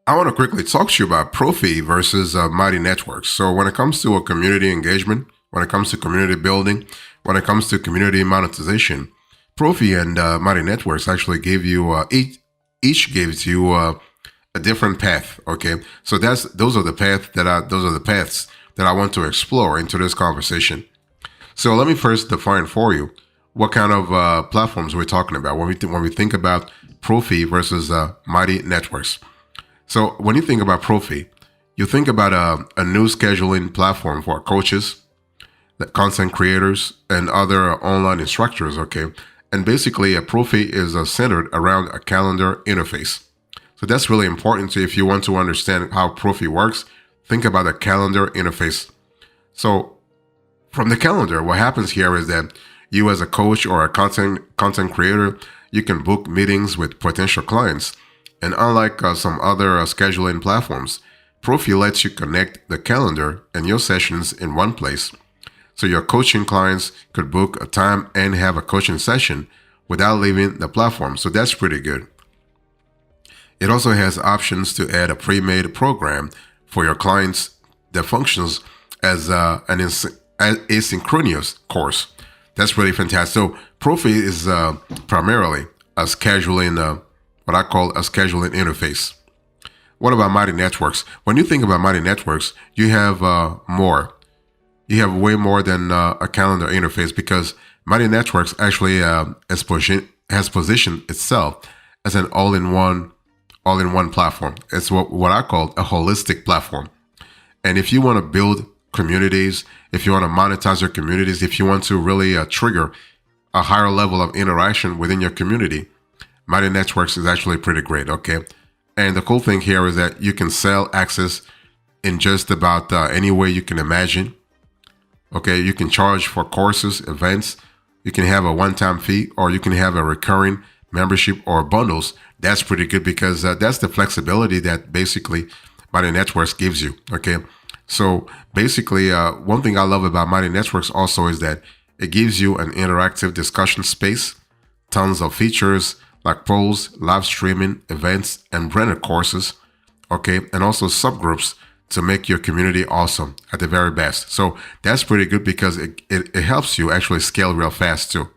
I want to quickly talk to you about Profi versus Mighty Networks. So when it comes to a community engagement, when it comes to community building, when it comes to community monetization, Profi and Mighty Networks actually gave you each gives you a different path. Okay, so those are the paths that I want to explore into this conversation. So let me first define for you what kind of platforms we're talking about when we think about Profi versus Mighty Networks. So when you think about Profi, you think about a new scheduling platform for coaches, the content creators, and other online instructors. Okay, and basically a Profi is centered around a calendar interface. So that's really important. So if you want to understand how Profi works, think about a calendar interface. So from the calendar, what happens here is that you as a coach or a content creator, you can book meetings with potential clients. And unlike some other scheduling platforms, Profi lets you connect the calendar and your sessions in one place. So your coaching clients could book a time and have a coaching session without leaving the platform. So that's pretty good. It also has options to add a pre-made program for your clients that functions as an asynchronous course. That's really fantastic. So Profi is primarily a scheduling, what I call a scheduling interface. What about Mighty Networks? When you think about Mighty Networks, you have more. You have way more than a calendar interface because Mighty Networks actually has positioned itself as an all-in-one platform. It's what I call a holistic platform. And if you want to build communities, if you want to monetize your communities, if you want to really trigger a higher level of interaction within your community, Mighty Networks is actually pretty great, okay? And the cool thing here is that you can sell access in just about any way you can imagine. Okay, you can charge for courses, events. You can have a one-time fee, or you can have a recurring membership or bundles. That's pretty good because that's the flexibility that basically Mighty Networks gives you. Okay, so basically, one thing I love about Mighty Networks also is that it gives you an interactive discussion space, tons of features like polls, live streaming, events, and branded courses. Okay, and also subgroups to make your community awesome at the very best. So that's pretty good because it helps you actually scale real fast too.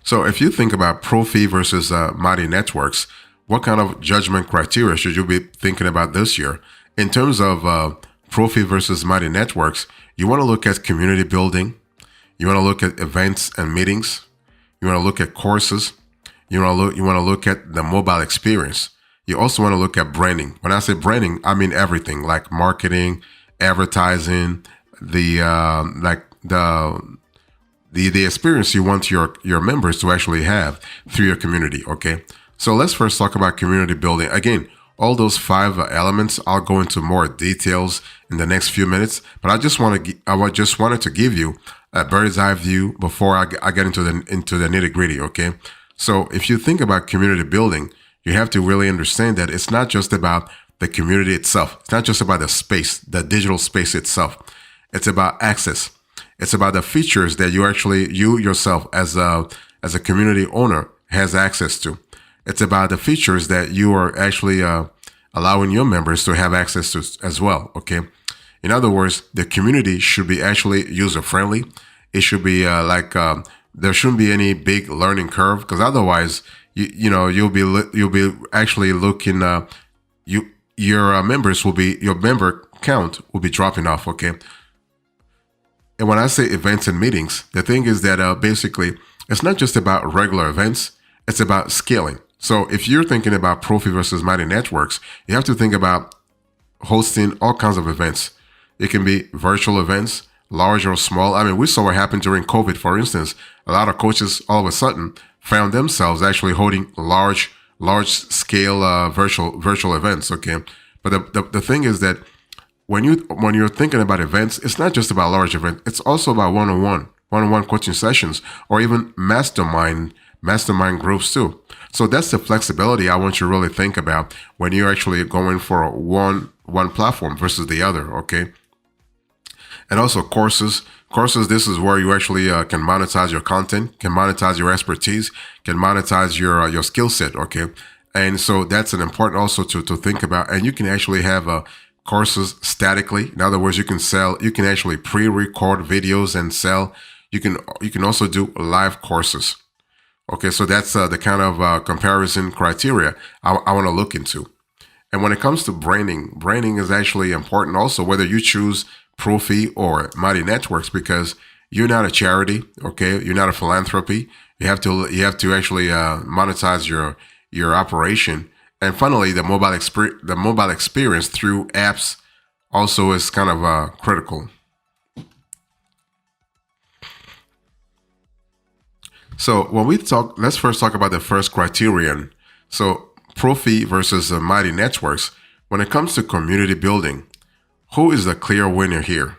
So if you think about Profi versus Mighty Networks, what kind of judgment criteria should you be thinking about this year? In terms of Profi versus Mighty Networks, you want to look at community building. You want to look at events and meetings. You want to look at courses. You want to look at the mobile experience. You also want to look at branding. When I say branding, I mean everything like marketing, advertising, the experience you want your members to actually have through your community. Okay, so let's first talk about community building. Again, all those 5 elements, I'll go into more details in the next few minutes. But I just wanted to give you a bird's eye view before I get into the nitty gritty. Okay. So if you think about community building, you have to really understand that it's not just about the community itself. It's not just about the space, the digital space itself. It's about access. It's about the features that you yourself as a community owner has access to. It's about the features that you are actually allowing your members to have access to as well. Okay. In other words, the community should be actually user friendly. It should be there shouldn't be any big learning curve because otherwise, you'll be actually looking your member count will be dropping off. Okay. And when I say events and meetings, the thing is that basically it's not just about regular events. It's about scaling. So if you're thinking about Profi versus Mighty Networks, you have to think about hosting all kinds of events. It can be virtual events, large or small. I mean, we saw what happened during COVID, for instance. A lot of coaches all of a sudden found themselves actually holding large scale virtual events. Okay, but the thing is that when you're thinking about events, it's not just about large events. It's also about one-on-one coaching sessions, or even mastermind groups too. So that's the flexibility I want you to really think about when you're actually going for one platform versus the other. Okay. And also courses Courses, this is where you actually can monetize your content, can monetize your expertise, can monetize your skill set. Okay, and so that's an important also to think about. And you can actually have courses statically. In other words, you can sell. You can actually pre-record videos and sell. You can also do live courses. Okay, so that's the kind of comparison criteria I want to look into. And when it comes to branding is actually important also, whether you choose Profi or Mighty Networks, because you're not a charity, okay? You're not a philanthropy. You have to actually monetize your operation. And finally, the mobile experience through apps also is kind of critical. So when we talk, let's first talk about the first criterion. So Profi versus Mighty Networks. When it comes to community building, who is the clear winner here?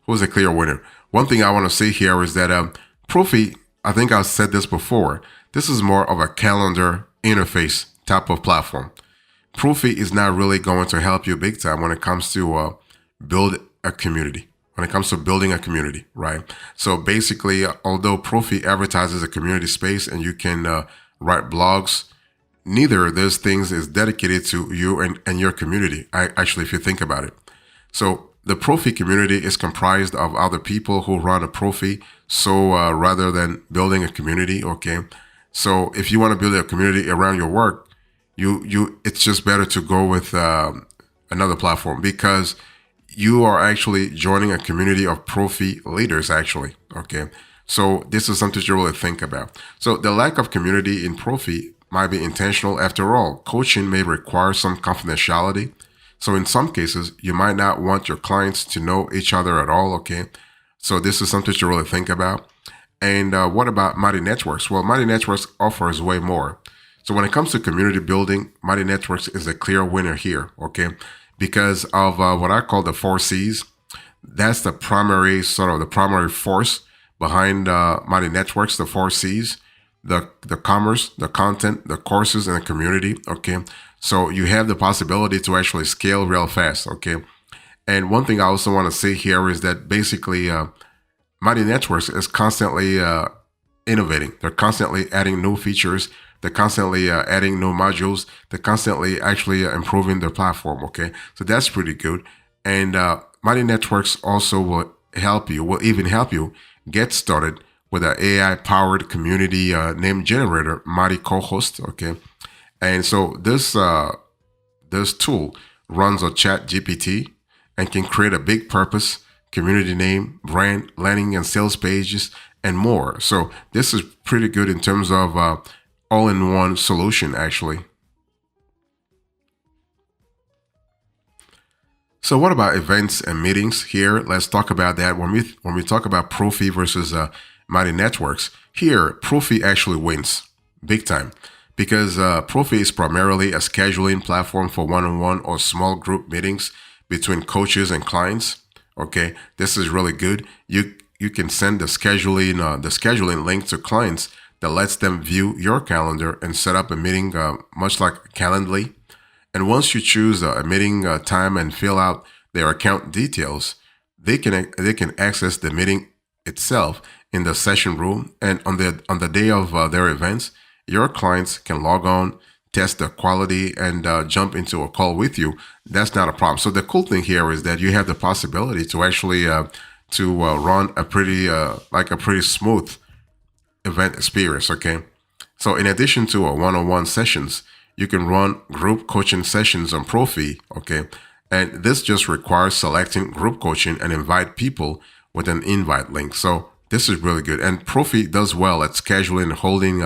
Who's the clear winner? One thing I want to say here is that Profi, I think I've said this before, this is more of a calendar interface type of platform. Profi is not really going to help you big time when it comes to build a community. When it comes to building a community, right? So basically, although Profi advertises a community space and you can write blogs, neither of those things is dedicated to you and your community. Actually, if you think about it. So the Profi community is comprised of other people who run a Profi. So rather than building a community, okay. So if you want to build a community around your work, it's just better to go with another platform, because you are actually joining a community of Profi leaders, actually. Okay. So this is something to really think about. So the lack of community in Profi might be intentional. After all, coaching may require some confidentiality. So in some cases, you might not want your clients to know each other at all. Okay. So this is something to really think about. And what about Mighty Networks? Well, Mighty Networks offers way more. So when it comes to community building, Mighty Networks is a clear winner here. Okay. Because of what I call the 4 C's. That's the primary force behind Mighty Networks, the 4 C's, the commerce, the content, the courses, and the community. Okay. So you have the possibility to actually scale real fast. Okay. And one thing I also want to say here is that basically Mighty Networks is constantly innovating. They're constantly adding new features. They're constantly adding new modules. They're constantly actually improving their platform. Okay, so that's pretty good. And Mighty Networks also will even help you get started with an AI-powered community name generator, Mighty Co-host. Okay, and so this tool runs on Chat GPT and can create a big purpose community name, brand, landing and sales pages, and more. So this is pretty good in terms of all-in-one solution, actually. So what about events and meetings here? Let's talk about that. When we talk about Profi versus Mighty Networks, here Profi actually wins big time, because Profi is primarily a scheduling platform for one-on-one or small group meetings between coaches and clients. Okay, this is really good. You can send the scheduling link to clients that lets them view your calendar and set up a meeting, much like Calendly. And once you choose a meeting time and fill out their account details, they can access the meeting itself in the session room. And on the day of their events, your clients can log on, test the quality, and jump into a call with you. That's not a problem. So the cool thing here is that you have the possibility to actually run a pretty smooth event experience. Okay, so in addition to one-on-one sessions, you can run group coaching sessions on Profi. Okay, and this just requires selecting group coaching and invite people with an invite link. So this is really good, and Profi does well at scheduling and holding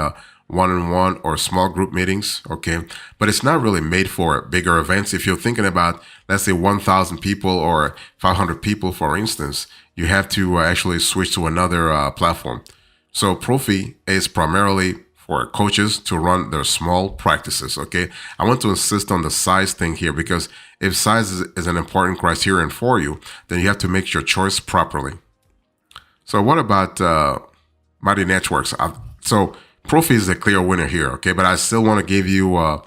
one-on-one or small group meetings. Okay, but it's not really made for bigger events. If you're thinking about, let's say, 1,000 people or 500 people, for instance, you have to actually switch to another platform. So Profi is primarily for coaches to run their small practices. Okay, I want to insist on the size thing here, because if size is an important criterion for you, then you have to make your choice properly. So what about Mighty Networks? So Profi is the clear winner here. Okay, but I still want to give you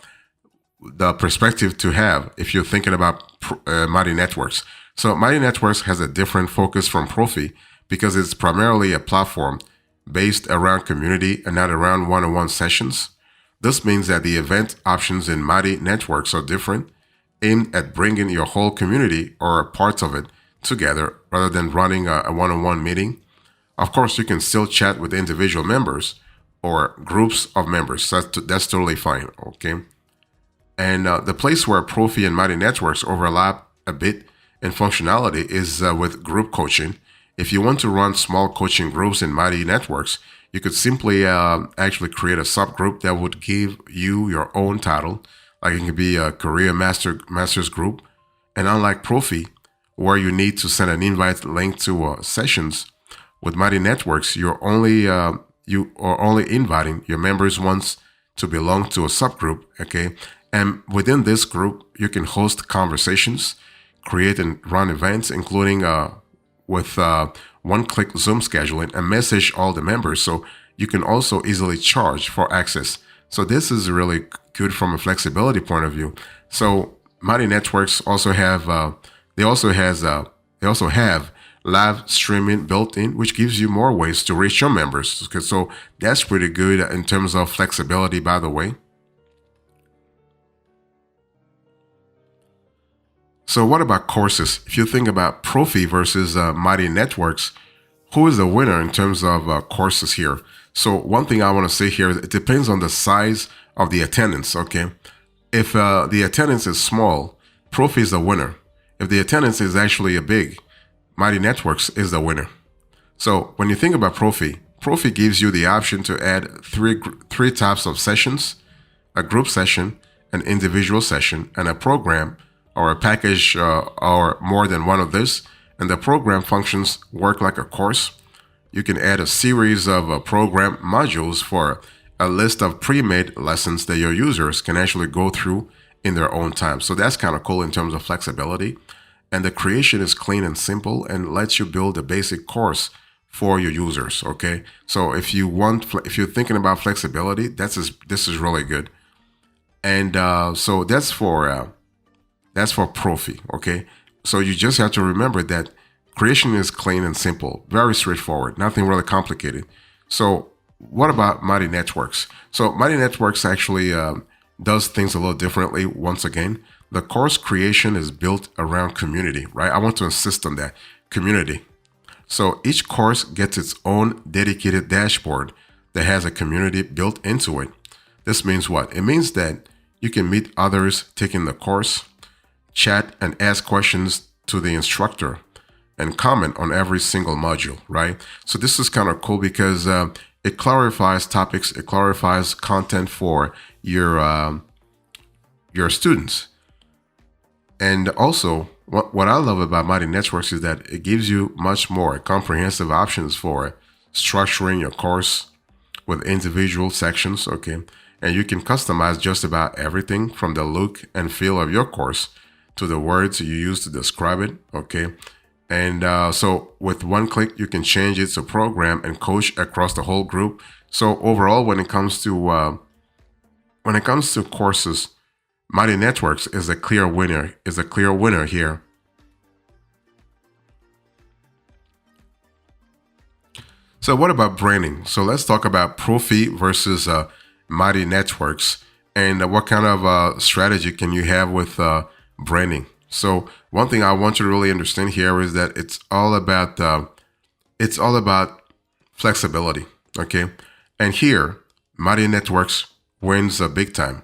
the perspective to have if you're thinking about Mighty Networks. So Mighty Networks has a different focus from Profi, because it's primarily a platform based around community and not around one-on-one sessions. This means that the event options in Mighty Networks are different, aimed at bringing your whole community or parts of it together rather than running a one-on-one meeting. Of course, you can still chat with individual members or groups of members. That's totally fine, okay? And the place where Profi and Mighty Networks overlap a bit in functionality is with group coaching. If you want to run small coaching groups in Mighty Networks, you could simply actually create a subgroup that would give you your own title. Like it could be a career master's group. And unlike Profi, where you need to send an invite link to sessions, with Mighty Networks, you are only inviting your members once to belong to a subgroup, okay? And within this group, you can host conversations, create and run events, including with one-click Zoom scheduling, and message all the members. So you can also easily charge for access. So this is really good from a flexibility point of view. So Mighty Networks also have they also have live streaming built in, which gives you more ways to reach your members. So that's pretty good in terms of flexibility, by the way. So what about courses? If you think about Profi versus Mighty Networks, who is the winner in terms of courses here? So one thing I want to say here, it depends on the size of the attendance, okay? If the attendance is small, Profi is the winner. If the attendance is actually big, Mighty Networks is the winner. So when you think about Profi, Profi gives you the option to add three types of sessions: a group session, an individual session, and a program or a package or more than one of this. And the program functions work like a course. You can add a series of program modules for a list of pre-made lessons that your users can actually go through in their own time. So that's kind of cool in terms of flexibility. And the creation is clean and simple and lets you build a basic course for your users, okay? So if you're thinking about flexibility, this is really good. And so that's for Profi, okay? So you just have to remember that creation is clean and simple, very straightforward, nothing really complicated. So what about Mighty Networks? So Mighty Networks actually does things a little differently. Once again, the course creation is built around community, right? I want to insist on that, community. So each course gets its own dedicated dashboard that has a community built into it. This means what? It means that you can meet others taking the course, chat and ask questions to the instructor, and comment on every single module, right? So this is kind of cool because it clarifies topics, it clarifies content for your students. And also, what I love about Mighty Networks is that it gives you much more comprehensive options for structuring your course with individual sections, okay? And you can customize just about everything from the look and feel of your course to the words you use to describe it, okay? And so with one click, you can change it to program and coach across the whole group. So overall, when it comes to courses, Mighty Networks is a clear winner. Here. So what about branding? So let's talk about Profi versus Mighty Networks, and what kind of strategy can you have with branding? So one thing I want you to really understand here is that it's all about flexibility, okay? And here, Mighty Networks wins big time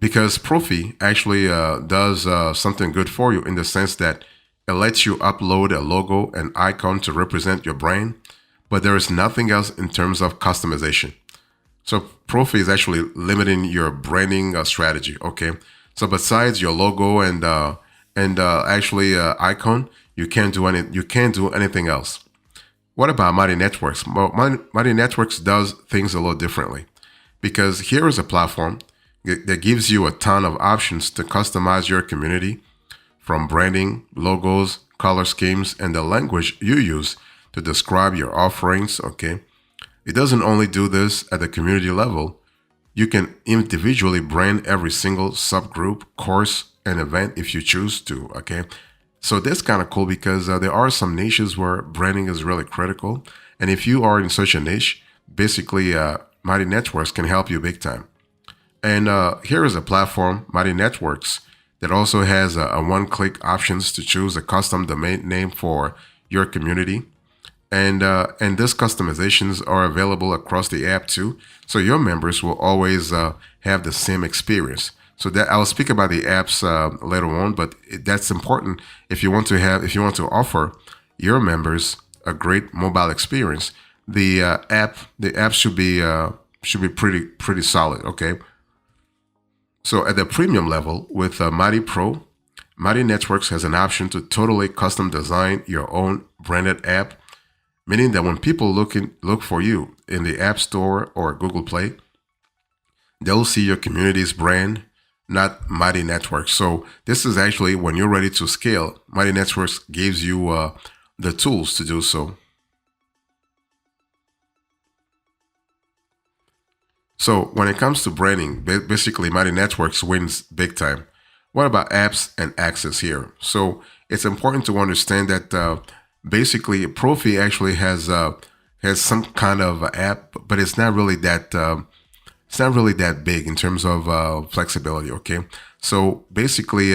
because Profi actually does something good for you in the sense that it lets you upload a logo and icon to represent your brand, but there is nothing else in terms of customization. So Profi is actually limiting your branding strategy, okay? So besides your logo and actually icon, you can't do anything else. What about Mighty Networks? Well, Mighty Networks does things a little differently because here is a platform that gives you a ton of options to customize your community, from branding, logos, color schemes, and the language you use to describe your offerings, okay? It doesn't only do this at the community level. You can individually brand every single subgroup, course, and event if you choose to, okay? So that's kind of cool because there are some niches where branding is really critical. And if you are in such a niche, basically, Mighty Networks can help you big time. And here is a platform, Mighty Networks, that also has a one-click options to choose a custom domain name for your community. And these customizations are available across the app too. So your members will always have the same experience. So that I'll speak about the apps later on, but that's important if you want to offer your members a great mobile experience. The app should be pretty solid. Okay. So at the premium level with Mighty Pro, Mighty Networks has an option to totally custom design your own branded app, meaning that when people look for you in the App Store or Google Play, they'll see your community's brand, not Mighty Networks. So this is actually when you're ready to scale, Mighty Networks gives you the tools to do so. So when it comes to branding, basically Mighty Networks wins big time. What about apps and access here? So it's important to understand that basically Profi actually has some kind of app, but it's not really that big in terms of flexibility. Okay, so basically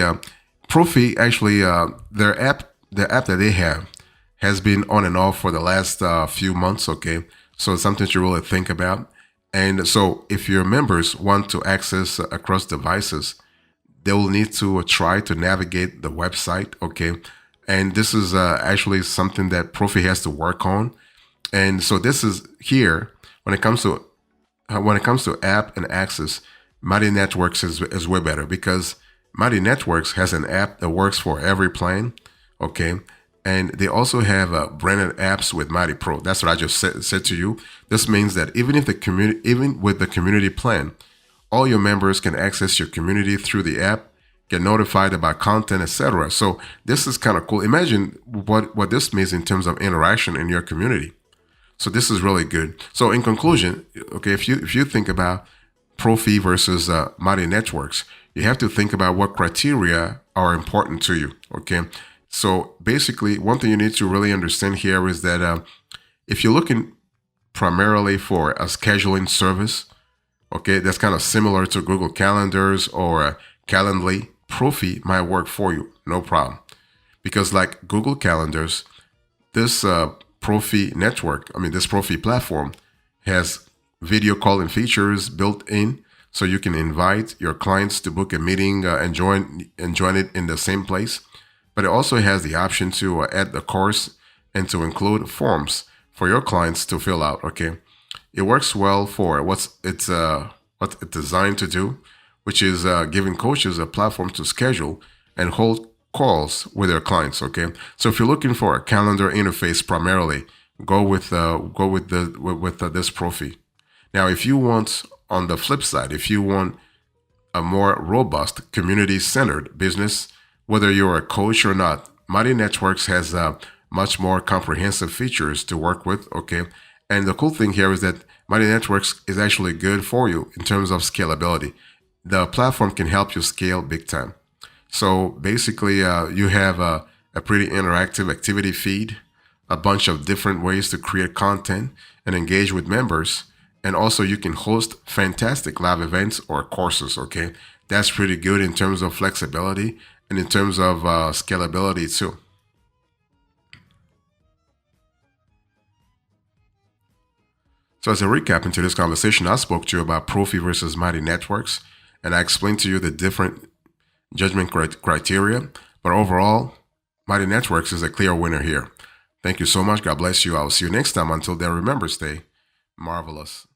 Profi actually the app that they have has been on and off for the last few months. Okay, so it's something to really think about. And so if your members want to access across devices, they will need to try to navigate the website. Okay, and this is actually something that Profi has to work on. And so this is here when it comes to app and access, Mighty Networks is way better because Mighty Networks has an app that works for every plan. Okay, and they also have branded apps with Mighty Pro. That's what I just said to you. This means that even with the community plan, all your members can access your community through the app, get notified about content, etc. So this is kind of cool. Imagine what this means in terms of interaction in your community. So this is really good. So in conclusion, okay, if you think about Profi versus Mighty Networks, you have to think about what criteria are important to you. Okay, so basically, one thing you need to really understand here is that if you're looking primarily for a scheduling service, okay, that's kind of similar to Google Calendars or Calendly, Profi might work for you, no problem. Because like Google Calendars, this Profi network, this Profi platform has video calling features built in, so you can invite your clients to book a meeting and join it in the same place. But it also has the option to add the course and to include forms for your clients to fill out. Okay, it works well for what it's designed to do, which is giving coaches a platform to schedule and hold calls with their clients. Okay, so if you're looking for a calendar interface primarily, go with this Profi. Now, if you want, on the flip side, if you want a more robust, community-centered business, whether you're a coach or not, Mighty Networks has much more comprehensive features to work with. Okay, and the cool thing here is that Mighty Networks is actually good for you in terms of scalability. The platform can help you scale big time. So basically, you have a pretty interactive activity feed, a bunch of different ways to create content and engage with members. And also you can host fantastic live events or courses. Okay, that's pretty good in terms of flexibility and in terms of scalability too. So as a recap into this conversation, I spoke to you about Profi versus Mighty Networks, and I explained to you the different judgment criteria. But overall, Mighty Networks is a clear winner here. Thank you so much. God bless you. I will see you next time. Until then, remember, stay marvelous.